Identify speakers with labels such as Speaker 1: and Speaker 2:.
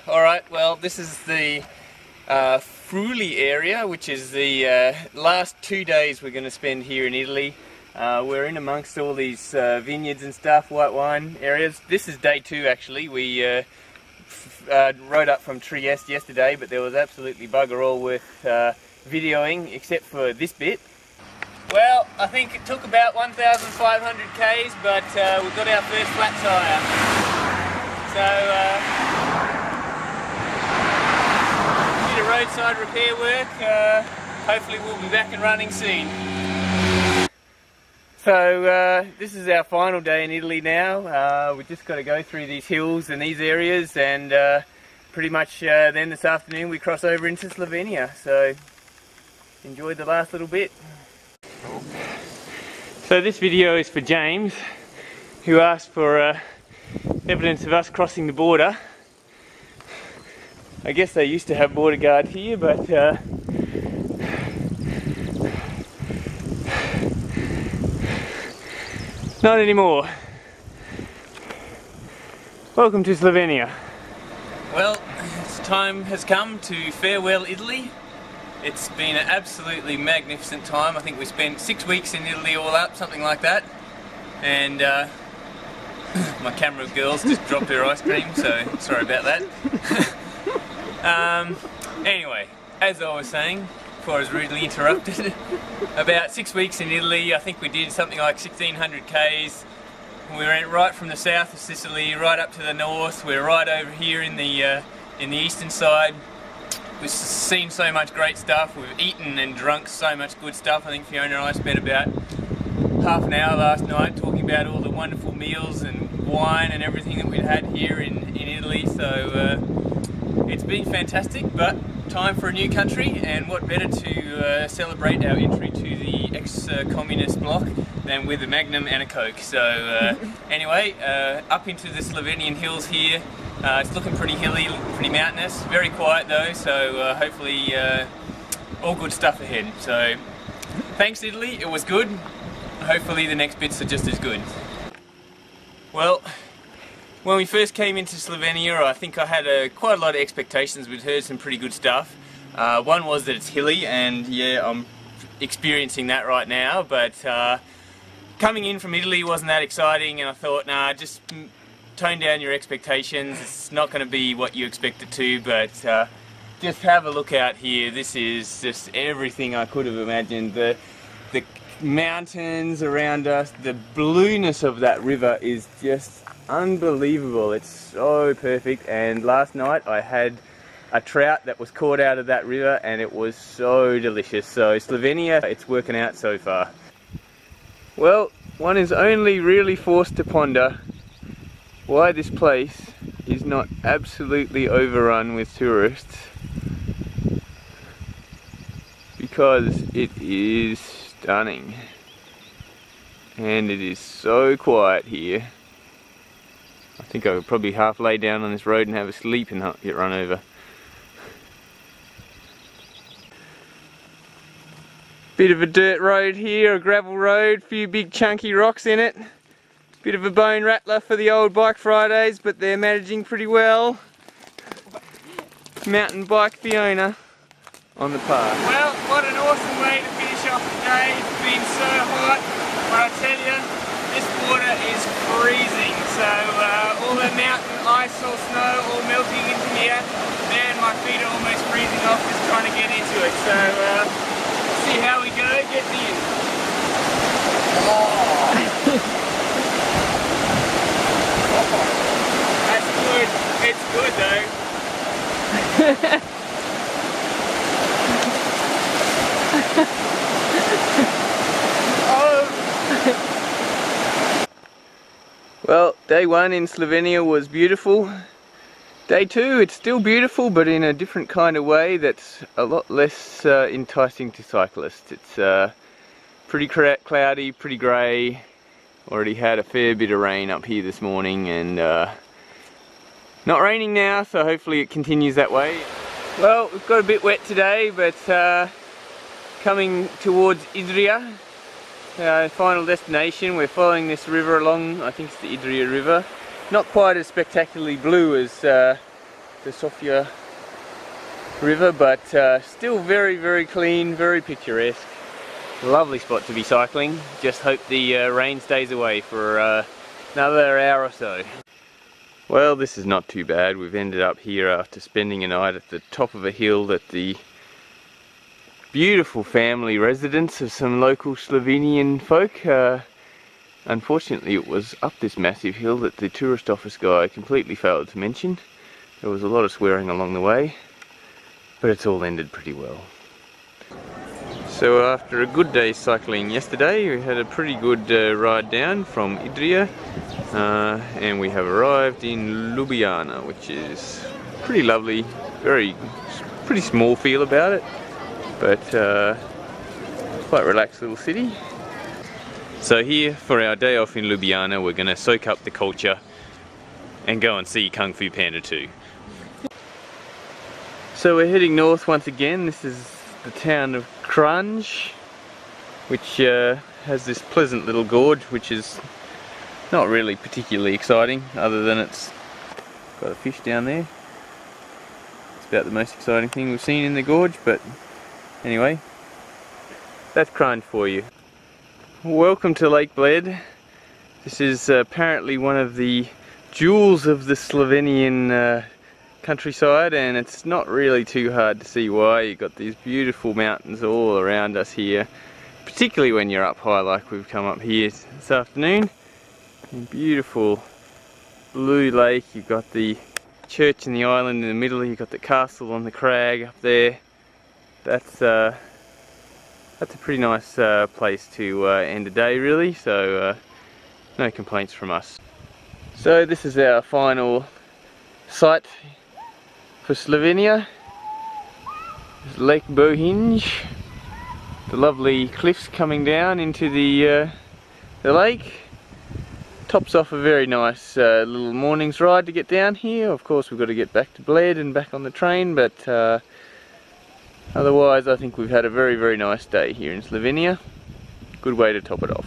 Speaker 1: Alright, well this is the Fruli area, which is the last 2 days we're going to spend here in Italy. We're in amongst all these vineyards and stuff, white wine areas. This is day 2 actually. We rode up from Trieste yesterday, but there was absolutely bugger all worth videoing except for this bit. Well, I think it took about 1,500 k's, but we got our first flat tyre. So, bit of roadside repair work. Hopefully we'll be back and running soon. So, this is our final day in Italy now. We've just got to go through these hills and these areas, and pretty much then this afternoon we cross over into Slovenia. So, enjoy the last little bit. So this video is for James, who asked for evidence of us crossing the border. I guess they used to have border guard here, but not anymore. Welcome to Slovenia. Well, time has come to farewell Italy. It's been an absolutely magnificent time. I think we spent 6 weeks in Italy all up, something like that. And my camera girls just dropped her ice cream, so sorry about that. Anyway, as I was saying, before I was rudely interrupted, about 6 weeks in Italy. I think we did something like 1,600 k's. We went right from the south of Sicily right up to the north. We're right over here in the eastern side. We've seen so much great stuff. We've eaten and drunk so much good stuff. I think Fiona and I spent about half an hour last night talking about all the wonderful meals and wine and everything that we'd had here in Italy. So it's been fantastic, but time for a new country, and what better to celebrate our entry to the ex-communist bloc than with a Magnum and a Coke. So anyway, up into the Slovenian hills here. It's looking pretty hilly, pretty mountainous, very quiet though, so hopefully all good stuff ahead. So thanks Italy, it was good. Hopefully the next bits are just as good. Well, when we first came into Slovenia, I think I had quite a lot of expectations. We'd heard some pretty good stuff. One was that it's hilly, and yeah, I'm experiencing that right now, but coming in from Italy wasn't that exciting, and I thought, nah, just tone down your expectations. It's not going to be what you expect it to, but just have a look out here. This is just everything I could have imagined. The mountains around us, the blueness of that river is just unbelievable. It's so perfect, and last night I had a trout that was caught out of that river, and it was so delicious. So Slovenia, it's working out so far. Well, one is only really forced to ponder why this place is not absolutely overrun with tourists, because it is stunning and it is so quiet here. I think I would probably half lay down on this road and have a sleep and not get run over. Bit of a dirt road here, a gravel road, few big chunky rocks in it. Bit of a bone rattler for the old bike Fridays, but they're managing pretty well. Mountain bike Fiona on the path. Well, what an awesome way to finish off the day. It's been so hot, but I tell you, this water is freezing. So all the mountain ice or snow all melting into here. Man, my feet are almost freezing off just trying to get into it. So see how we go, get in. Oh. That's good. It's good though. Oh. Well, day 1 in Slovenia was beautiful. Day 2, it's still beautiful, but in a different kind of way that's a lot less enticing to cyclists. It's pretty cloudy, pretty grey. Already had a fair bit of rain up here this morning, and not raining now, so hopefully it continues that way. Well, we've got a bit wet today, but coming towards Idrijia, final destination. We're following this river along, I think it's the Idrijia river. Not quite as spectacularly blue as the Sofia river, but still very clean, very picturesque. Lovely spot to be cycling. Just hope the rain stays away for another hour or so. Well, this is not too bad. We've ended up here after spending a night at the top of a hill at the beautiful family residence of some local Slovenian folk. Unfortunately, it was up this massive hill that the tourist office guy completely failed to mention. There was a lot of swearing along the way, but it's all ended pretty well. So after a good day's cycling yesterday, we had a pretty good ride down from Idrijia, and we have arrived in Ljubjana, which is pretty lovely, pretty small feel about it, but quite relaxed little city. So here for our day off in Ljubjana, we're going to soak up the culture and go and see Kung Fu Panda 2. So we're heading north once again. This is the town of Kranj, which has this pleasant little gorge, which is not really particularly exciting, other than it's got a fish down there. It's about the most exciting thing we've seen in the gorge, but anyway, that's Kranj for you. Welcome to Lake Bled. This is apparently one of the jewels of the Slovenian countryside, and it's not really too hard to see why. You've got these beautiful mountains all around us here, particularly when you're up high like we've come up here this afternoon. And beautiful blue lake. You've got the church and the island in the middle. You've got the castle on the crag up there. That's a pretty nice place to end a day, really, so no complaints from us. So this is our final site for Slovenia. There's Lake Bohinj, the lovely cliffs coming down into the lake. Tops off a very nice little morning's ride to get down here. Of course, we've got to get back to Bled and back on the train, but otherwise I think we've had a very nice day here in Slovenia. Good way to top it off.